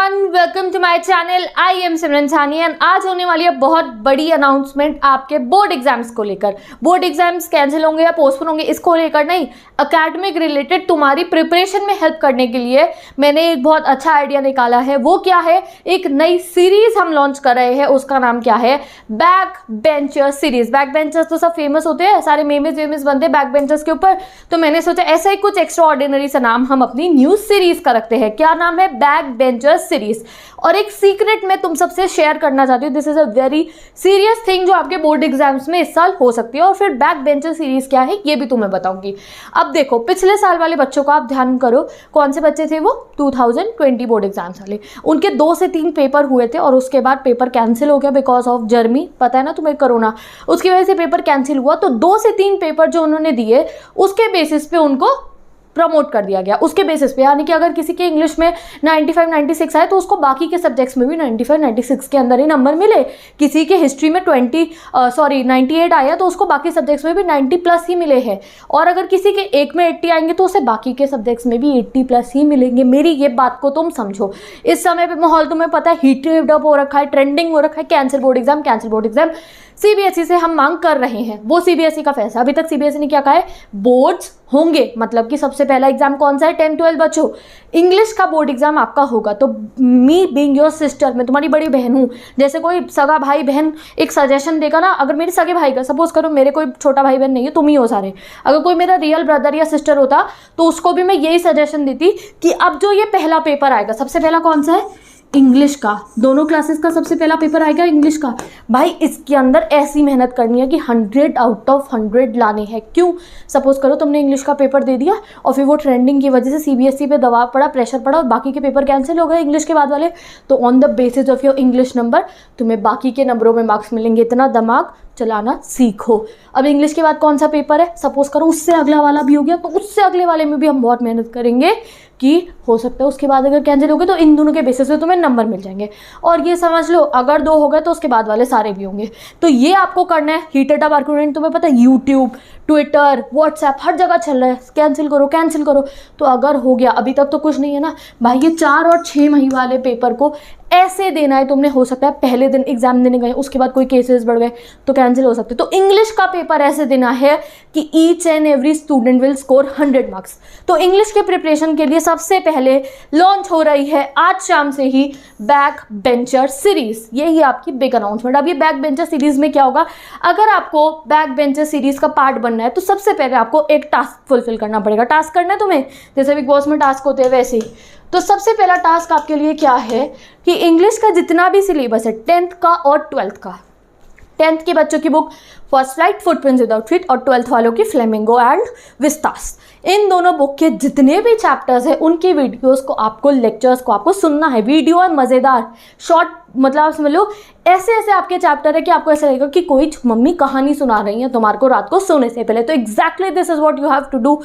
Everyone, welcome to my channel. I am Simran Sani and आज होने वाली है बहुत बड़ी अनाउंसमेंट आपके बोर्ड एग्जाम्स को लेकर। बोर्ड एग्जाम्स कैंसिल होंगे या पोस्टपोन होंगे इसको लेकर नहीं, एकेडमिक रिलेटेड तुम्हारी प्रिपरेशन में हेल्प करने के लिए मैंने एक बहुत अच्छा आइडिया निकाला है। वो क्या है? एक नई सीरीज हम लॉन्च कर रहे हैं, उसका नाम क्या है? Back benchers series. Back benchers तो सब फेमस होते हैं, सारे मेमेज बनते हैं बैक बेंचर्स के ऊपर, तो मैंने सोचा ऐसा ही कुछ एक्स्ट्रा ऑर्डिनरी सा नाम हम अपनी न्यूज सीरीज का रखते हैं। क्या नाम है? Back benchers series. और एक सीक्रेट मैं तुम सबसे शेयर करना चाहती हूँ, this is a very serious thing जो आपके बोर्ड एग्जाम्स में इस साल हो सकती है। और फिर बैक बेंचर सीरीज क्या है ये भी तुम्हें बताऊंगी। अब देखो, पिछले साल वाले बच्चों का आप ध्यान करो, कौन से बच्चे थे वो? 2020 बोर्ड एग्जाम्स वाले। उनके 2 से 3 पेपर हुए थे और उसके बाद पेपर कैंसिल हो गया बिकॉज ऑफ जर्मी, पता है ना तुम्हें, कोरोना। उसकी वजह से पेपर कैंसिल हुआ, तो 2 से 3 पेपर जो उन्होंने दिए उसके बेसिस पे उनको प्रमोट कर दिया गया। उसके बेसिस पे, यानी कि अगर किसी के इंग्लिश में 95-96 आए तो उसको बाकी के सब्जेक्ट्स में भी 95-96 के अंदर ही नंबर मिले। किसी के हिस्ट्री में 98 आया तो उसको बाकी सब्जेक्ट्स में भी 90+ ही मिले हैं। और अगर किसी के एक में 80 आएंगे तो उसे बाकी के सब्जेक्ट्स में भी 80+ ही मिलेंगे। मेरी ये बात को तुम समझो। इस समय पे माहौल तुम्हें पता है हीटेड अप हो रखा है, ट्रेंडिंग हो रखा है, cancel board exam, cancel board exam. CBSE से हम मांग कर रहे हैं, वो सीबीएसई का फैसला। अभी तक सीबीएसई ने क्या कहा है? बोर्ड्स होंगे, मतलब कि सबसे पहला एग्जाम कौन सा है? 10-12 बच्चों, इंग्लिश का बोर्ड एग्जाम आपका होगा। तो मी बीइंग योर सिस्टर, मैं तुम्हारी बड़ी बहन हूँ। जैसे कोई सगा भाई बहन एक सजेशन देगा ना, अगर मेरे सगे भाई का, सपोज करो मेरे कोई छोटा भाई बहन नहीं है, तुम ही हो सारे, अगर कोई मेरा रियल ब्रदर या सिस्टर होता तो उसको भी मैं यही सजेशन देती कि अब जो ये पहला पेपर आएगा, सबसे पहला कौन सा है? इंग्लिश का। दोनों क्लासेस का सबसे पहला पेपर आएगा इंग्लिश का। भाई इसके अंदर ऐसी मेहनत करनी है कि 100 आउट ऑफ 100 लाने हैं। क्यों? सपोज करो तुमने इंग्लिश का पेपर दे दिया और फिर वो ट्रेंडिंग की वजह से सीबीएसई पे दबाव पड़ा, प्रेशर पड़ा और बाकी के पेपर कैंसिल हो गए इंग्लिश के बाद वाले, तो on the basis of your English number तुम्हें बाकी के नंबरों में मार्क्स मिलेंगे। इतना दिमाग चलाना सीखो। अब इंग्लिश के बाद कौन सा पेपर है? सपोज करो उससे अगला वाला भी हो गया, तो उससे अगले वाले में भी हम बहुत मेहनत करेंगे कि हो सकता है उसके बाद अगर कैंसिल हो गए तो इन दोनों के बेसिस पे तुम्हें नंबर मिल जाएंगे। और ये समझ लो, अगर 2 हो गए तो उसके बाद वाले सारे भी होंगे। तो ये आपको करना है। हीटेड अप आर्गुमेंट तुम्हें पता है, यूट्यूब, ट्विटर, व्हाट्सएप, हर जगह चल रहा है, कैंसिल करो कैंसिल करो। तो अगर हो गया, अभी तक तो कुछ नहीं है ना भाई, ये 4 और 6 महीने वाले पेपर को ऐसे देना है तुमने। हो सकता है पहले दिन एग्जाम देने गए, उसके बाद कोई केसेस बढ़ गए तो कैंसिल हो सकते। तो इंग्लिश का पेपर ऐसे देना है कि each and every student will score 100 marks. तो इंग्लिश के प्रिपरेशन के लिए सबसे पहले लॉन्च हो रही है आज शाम से ही बैक बेंचर सीरीज। यही आपकी बिग अनाउंसमेंट। अब ये बैक बेंचर सीरीज में क्या होगा? अगर आपको बैक बेंचर सीरीज का पार्ट बनना है तो सबसे पहले आपको एक टास्क फुलफिल करना पड़ेगा। टास्क करना है तुम्हें, जैसे बिग बॉस में टास्क होते हैं वैसे ही। तो सबसे पहला टास्क आपके लिए क्या है कि इंग्लिश का जितना भी सिलेबस है 10th का और 12th का, 10th के बच्चों की book first flight, footprints without feet, और 12th वालों की फ्लेमिंगो एंड विस्तास, इन दोनों बुक के जितने भी चैप्टर्स हैं उनकी वीडियोस को आपको, लेक्चर्स को आपको सुनना है। वीडियो है मज़ेदार, शॉर्ट, मतलब आप समझ लो ऐसे ऐसे आपके चैप्टर है कि आपको ऐसा लगेगा कि कोई मम्मी कहानी सुना रही है तुम्हारे को रात को सोने से पहले। तो exactly this is what you have to do.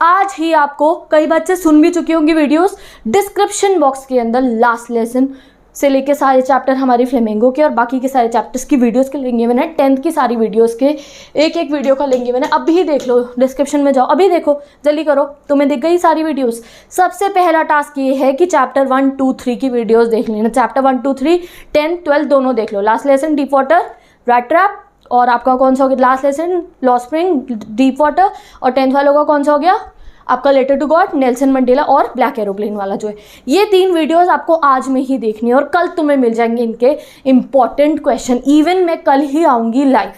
आज ही आपको, कई बच्चे सुन भी चुकी होंगी वीडियोस, डिस्क्रिप्शन बॉक्स के अंदर लास्ट लेसन से लेके सारे चैप्टर हमारी फ्लेमिंगो के और बाकी के सारे चैप्टर्स की वीडियोस के लेंगे मैंने। 10th की सारी वीडियोस के एक वीडियो का लेंगे मैंने। अभी ही देख लो, डिस्क्रिप्शन में जाओ, अभी देखो, जल्दी करो, तुम्हें दिख गई सारी वीडियोस। सबसे पहला टास्क ये है कि चैप्टर 1, 2, 3 की वीडियोस देख लेना। चैप्टर 1, 2, 3, 10, 12 दोनों देख लो। Last lesson deep water, rat trap, और आपका कौन सा हो गया लास्ट लेसन? लॉ स्प्रिंग, डीप वाटर। और 10th वालों का कौन सा हो गया आपका? Letter to God, Nelson Mandela और ब्लैक एरोप्लेन वाला जो है। ये 3 वीडियोस आपको आज में ही देखनी है और कल तुम्हें मिल जाएंगे इनके इंपॉर्टेंट क्वेश्चन। इवन मैं कल ही आऊँगी लाइव,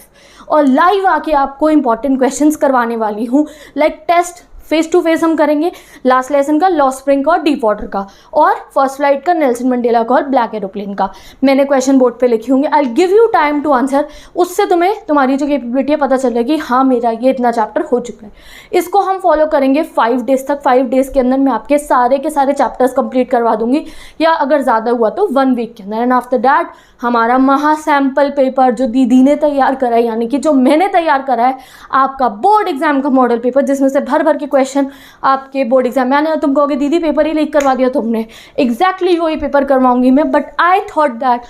और लाइव आके आपको इंपॉर्टेंट क्वेश्चंस करवाने वाली हूँ। Like test face to face हम करेंगे लास्ट लेसन का, लॉ स्प्रिंग का और डीप वाटर का, और फर्स्ट फ्लाइट का, नेल्सन मंडेला का और ब्लैक एरोप्लेन का। मैंने क्वेश्चन बोर्ड पे लिखे होंगे, I give you time to answer. उससे तुम्हें तुम्हारी जो कैपेबिलिटी है पता चलेगी, हाँ मेरा ये इतना चैप्टर हो चुका है। इसको हम फॉलो करेंगे 5 डेज तक। 5 डेज के अंदर मैं आपके सारे के सारे चैप्टर्स कंप्लीट करवा दूंगी, या अगर ज़्यादा हुआ तो 1 वीक के अंदर। एंड आफ्टर दैट हमारा महा सैम्पल पेपर जो दीदी ने तैयार करा है, यानी कि जो मैंने तैयार करा है, आपका बोर्ड एग्जाम का मॉडल पेपर, जिसमें से भर भर के क्वेश्चन आपके बोर्ड एग्जाम में आने। तुम कहोगे दीदी पेपर ही लीक करवा दिया तुमने। एग्जैक्टली वही पेपर करवाऊंगी मैं, बट आई थॉट दैट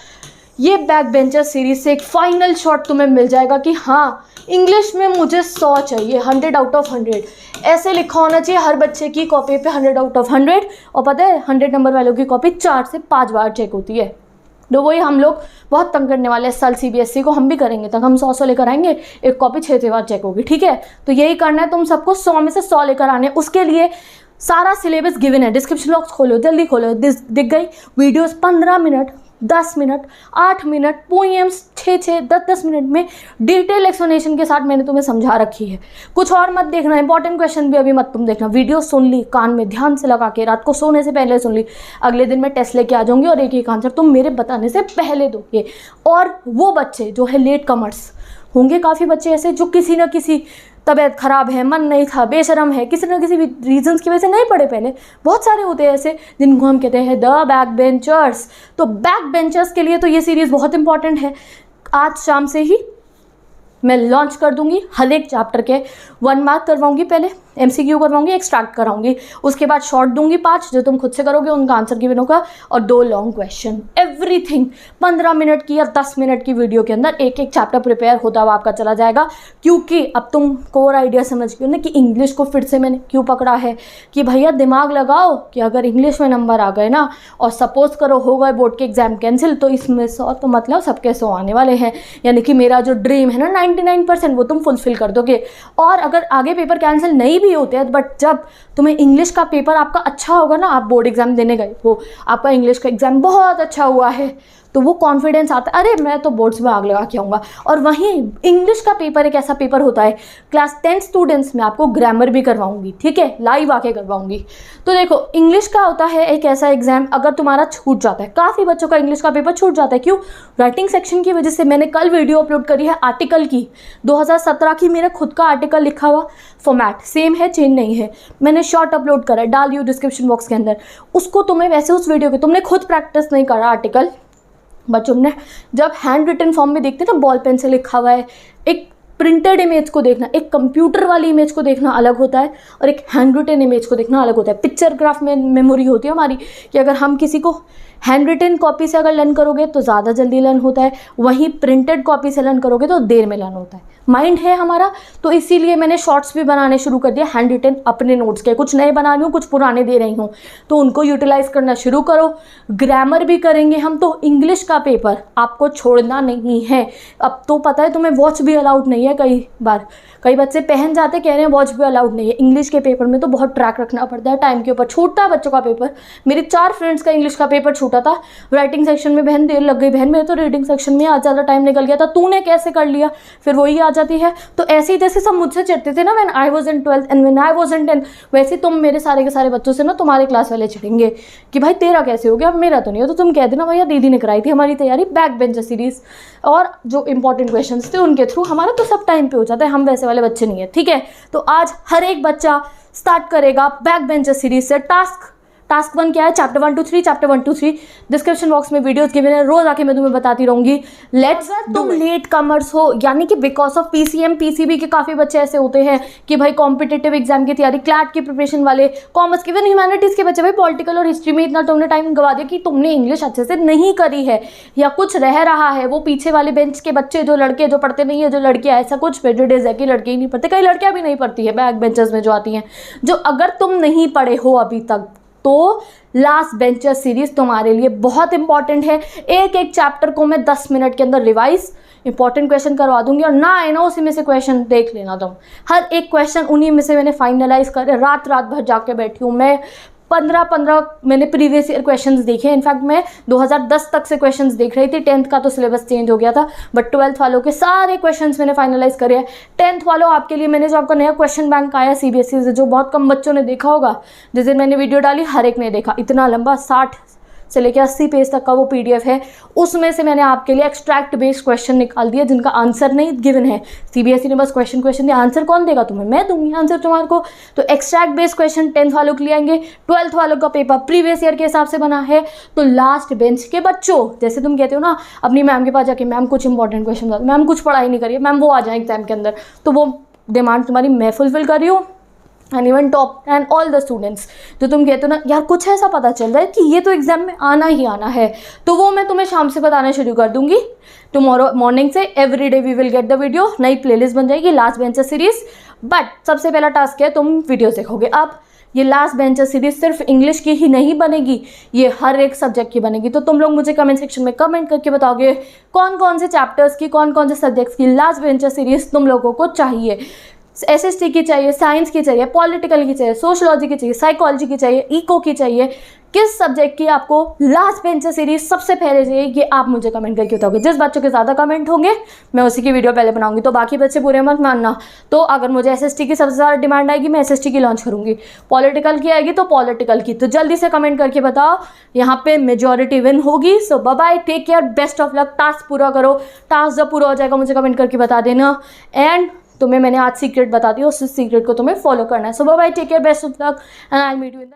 ये बैक बेंचर सीरीज से एक फाइनल शॉट तुम्हें मिल जाएगा कि हाँ इंग्लिश में मुझे 100 चाहिए, 100 आउट ऑफ 100 ऐसे लिखा होना चाहिए हर बच्चे की कॉपी पे 100 आउट ऑफ 100। और पता है 100 नंबर वालों की कॉपी 4 से 5 बार चेक होती है। तो वही हम लोग बहुत तंग करने वाले हैं साल CBSE को, हम भी करेंगे तक हम 100 लेकर आएंगे, एक कॉपी 6 बार चेक होगी, ठीक है। तो यही करना है, तुम सबको 100 में से 100 लेकर आने। उसके लिए सारा सिलेबस गिवन है, डिस्क्रिप्शन बॉक्स खोलो, जल्दी खोलो, दिख गई videos 15 minute, 10 minute, 8 minute, poems 6-6, 10-10 minute में डिटेल एक्सप्लेनेशन के साथ मैंने तुम्हें समझा रखी है। कुछ और मत देखना, इंपॉर्टेंट क्वेश्चन भी अभी मत तुम देखना। वीडियो सुन ली, कान में ध्यान से लगा के, रात को सोने से पहले सुन ली, अगले दिन मैं टेस्ट लेके आ जाऊंगी और एक आंसर तुम मेरे बताने से पहले दोगे। और वो बच्चे जो है लेट कमर्स होंगे, काफ़ी बच्चे ऐसे जो किसी न किसी तबीयत ख़राब है, मन नहीं था, बेशरम है, किसी न किसी रीजंस की वजह से नहीं पढ़े पहले, बहुत सारे होते हैं ऐसे जिनको हम कहते हैं द बैक बेंचर्स। तो बैक बेंचर्स के लिए तो ये सीरीज़ बहुत इंपॉर्टेंट है। आज शाम से ही मैं लॉन्च कर दूंगी, हर एक चैप्टर के 1 मार्क करवाऊंगी, पहले MCQ करवाऊंगी, एक्सट्रैक्ट कराऊंगी, उसके बाद शॉर्ट दूंगी 5 जो तुम खुद से करोगे, उनका आंसर गिवन होगा, और 2 लॉन्ग क्वेश्चन, एवरीथिंग 15 मिनट की या 10 मिनट की वीडियो के अंदर एक एक चैप्टर प्रिपेयर होता हुआ आपका चला जाएगा। क्योंकि अब तुम कोर आइडिया समझ गए ना कि इंग्लिश को फिर से मैंने क्यों पकड़ा है, कि भैया दिमाग लगाओ कि अगर इंग्लिश में नंबर आ गए ना और सपोज करो हो गए बोर्ड के एग्जाम कैंसिल, तो इसमें 100 तो मतलब सबके 100 आने वाले हैं, यानी कि मेरा जो ड्रीम है ना 99% वो तुम फुलफिल कर दोगे। और अगर आगे पेपर कैंसिल नहीं भी होते हैं, बट जब तुम्हें इंग्लिश का पेपर आपका अच्छा होगा ना, आप बोर्ड एग्जाम देने गए, वो आपका इंग्लिश का एग्जाम बहुत अच्छा हुआ है, तो वो कॉन्फिडेंस आता है, अरे मैं तो बोर्ड्स में आग लगा के आऊँगा। और वहीं इंग्लिश का पेपर एक ऐसा पेपर होता है, क्लास 10 स्टूडेंट्स में आपको ग्रामर भी करवाऊंगी, ठीक है, लाइव आके करवाऊंगी। तो देखो इंग्लिश का होता है एक ऐसा एग्जाम, अगर तुम्हारा छूट जाता है, काफ़ी बच्चों का इंग्लिश का पेपर छूट जाता है, क्यों? राइटिंग सेक्शन की वजह से। मैंने कल वीडियो अपलोड करी है आर्टिकल की, 2017 की, मेरा खुद का आर्टिकल लिखा हुआ, फॉर्मेट सेम है, चेंज नहीं है, मैंने शॉर्ट अपलोड करा है, डाल दियो डिस्क्रिप्शन बॉक्स के अंदर। उसको तुम्हें वैसे उस वीडियो के तुमने खुद प्रैक्टिस नहीं करा आर्टिकल, बच्चों ने जब हैंड रिटन फॉर्म में देखते ना बॉल पेन से लिखा हुआ है, एक प्रिंटेड इमेज को देखना, एक कंप्यूटर वाली इमेज को देखना अलग होता है, और एक हैंड रिटन इमेज को देखना अलग होता है। पिक्चर ग्राफ में मेमोरी होती है हमारी, कि अगर हम किसी को हैंड रिटन कॉपी से अगर लर्न करोगे तो ज़्यादा जल्दी लर्न होता है, वहीं प्रिंटेड कॉपी से लर्न करोगे तो देर में लर्न होता है। माइंड है हमारा, तो इसीलिए मैंने शॉर्ट्स भी बनाने शुरू कर दिया हैंड रिटन अपने नोट्स के, कुछ नए बना रही हूँ, कुछ पुराने दे रही हूँ, तो उनको यूटिलाइज करना शुरू करो। ग्रामर भी करेंगे हम, तो इंग्लिश का पेपर आपको छोड़ना नहीं है। अब तो पता है तुम्हें वॉच भी अलाउड नहीं है, कई बार कई बच्चे पहन जाते कह रहे हैं वॉच भी अलाउड नहीं है। इंग्लिश के पेपर में तो बहुत ट्रैक रखना पड़ता है, टाइम के ऊपर छूटता है बच्चों का पेपर। मेरे 4 फ्रेंड्स का इंग्लिश का पेपर छूटा था, राइटिंग सेक्शन में बहन देर लग गई, बहन मेरे तो रीडिंग सेक्शन में आज ज़्यादा टाइम निकल गया था, तूने कैसे कर लिया, फिर वही आ जाती है। तो ऐसे ही जैसे सब मुझसे चिढ़ते थे ना when I was in 12th and when I was in 10th, वैसे तुम मेरे सारे के सारे बच्चों से ना तुम्हारे क्लास वाले चिढ़ेंगे कि भाई तेरा कैसे हो गया, अब मेरा तो नहीं हो, तो तुम कह देना भैया दीदी ने कराई थी हमारी तैयारी बैक बेंचर सीरीज़, और जो इंपॉर्टेंट क्वेश्चंस थे उनके थ्रू, हमारा तो सब टाइम पे हो जाता है, हम वैसे वाले बच्चे नहीं है, ठीक है। तो आज हर एक बच्चा स्टार्ट करेगा बैक बेंचर सीरीज से। टास्क 1 क्या है, chapter 1 to 3, chapter 1 to 3 description box में वीडियोस गिवन है, रोज आके मैं तुम्हें बताती रहूंगी। लेट्स तुम लेट कमर्स हो, यानी कि बिकॉज ऑफ PCM PCB के काफ़ी बच्चे ऐसे होते हैं कि भाई कॉम्पिटिटिव एग्जाम की तैयारी, क्लैट की प्रिपरेशन वाले, कॉमर्स के, इवन ह्यूमैनिटीज़ के बच्चे, भाई पॉलिटिकल और हिस्ट्री में इतना तुमने टाइम गवा दिया कि तुमने इंग्लिश अच्छे से नहीं करी है, या कुछ रह रहा है, वो पीछे वाले बेंच के बच्चे जो लड़के जो पढ़ते नहीं है, जो लड़कियाँ, ऐसा कुछ प्रेजुडिस है कि लड़के ही नहीं पढ़ते, कई लड़कियाँ भी नहीं पढ़ती है बैक बेंचर्स में जो आती हैं। जो अगर तुम नहीं पढ़े हो अभी तक, तो लास्ट बेंचर सीरीज तुम्हारे लिए बहुत इंपॉर्टेंट है। एक एक चैप्टर को मैं 10 मिनट के अंदर रिवाइज इंपॉर्टेंट क्वेश्चन करवा दूंगी, और ना है ना उसी में से क्वेश्चन देख लेना तुम, हर एक क्वेश्चन उन्हीं में से मैंने फाइनलाइज कर, रात भर जाके बैठी हूँ मैं, 15 मैंने प्रीवियस ईयर क्वेश्चंस देखे। इनफैक्ट मैं 2010 तक से क्वेश्चंस देख रही थी, 10th का तो सिलेबस चेंज हो गया था, बट 12th वालों के सारे क्वेश्चंस मैंने फाइनलाइज करे हैं। 10th वालों आपके लिए मैंने जो आपका नया क्वेश्चन बैंक आया CBSE से, जो बहुत कम बच्चों ने देखा होगा, जिस दिन मैंने वीडियो डाली हर एक ने देखा, इतना लंबा 60 से लेकर 80 पेज तक का वो PDF है, उसमें से मैंने आपके लिए एक्सट्रैक्ट बेस्ड क्वेश्चन निकाल दिया जिनका आंसर नहीं गिवन है। CBSE ने बस क्वेश्चन दिया, आंसर कौन देगा तुम्हें, मैं दूंगी आंसर तुम्हारे को। तो एक्सट्रैक्ट बेस्ड क्वेश्चन 10th वालों के लिए आएंगे, 12th वालों का पेपर प्रीवियस ईयर के हिसाब से बना है। तो लास्ट बेंच के बच्चों, जैसे तुम कहते हो ना अपनी मैम के पास जाके, मैम कुछ इंपॉर्टेंट क्वेश्चन बता, मैम कुछ पढ़ाई नहीं करिए, मैम वो आ जाए एग्जाम के अंदर, तो वो डिमांड तुम्हारी मैं फुलफिल कर रही हूँ। And even top and all the students, तो तुम कहते हो ना यार कुछ ऐसा पता चल रहा है कि ये तो एग्जाम में आना ही आना है, तो वो मैं तुम्हें शाम से बताना शुरू कर दूंगी। टुमारो मॉर्निंग से every day we will get the video, नई प्लेलिस्ट बन जाएगी लास्ट बेंचर सीरीज। बट सबसे पहला टास्क है तुम वीडियोस देखोगे। अब ये लास्ट बेंचर सीरीज सिर्फ इंग्लिश की ही नहीं बनेगी, ये हर एक सब्जेक्ट की बनेगी। तो तुम लोग मुझे कमेंट सेक्शन में कमेंट करके बताओगे कौन कौन से चैप्टर्स की, कौन कौन से सब्जेक्ट्स की लास्ट बेंचर सीरीज तुम लोगों को चाहिए। SST की चाहिए, साइंस की चाहिए, पॉलिटिकल की चाहिए, सोशलॉजी की चाहिए, साइकोलॉजी की चाहिए, इको की चाहिए, किस सब्जेक्ट की आपको लास्ट बेंचर सीरीज सबसे पहले चाहिए, ये आप मुझे कमेंट करके बताओगे। जिस बच्चों के ज़्यादा कमेंट होंगे मैं उसी की वीडियो पहले बनाऊंगी। तो बाकी बच्चे बुरे मत मानना। तो अगर मुझे SST की सबसे ज़्यादा डिमांड आएगी मैं SST की लॉन्च करूंगी, पॉलिटिकल की आएगी तो पॉलिटिकल की। तो जल्दी से कमेंट करके बताओ, यहाँ पे मेजॉरिटी विन होगी। So bye bye, take care, best of luck. Task पूरा करो, टास्क जब पूरा हो जाएगा मुझे कमेंट करके बता देना। एंड तुम्हें मैंने आज सीक्रेट बता दी, उस सीक्रेट को तुम्हें फॉलो करना है। So bye bye, take care, best of luck and I will meet you in the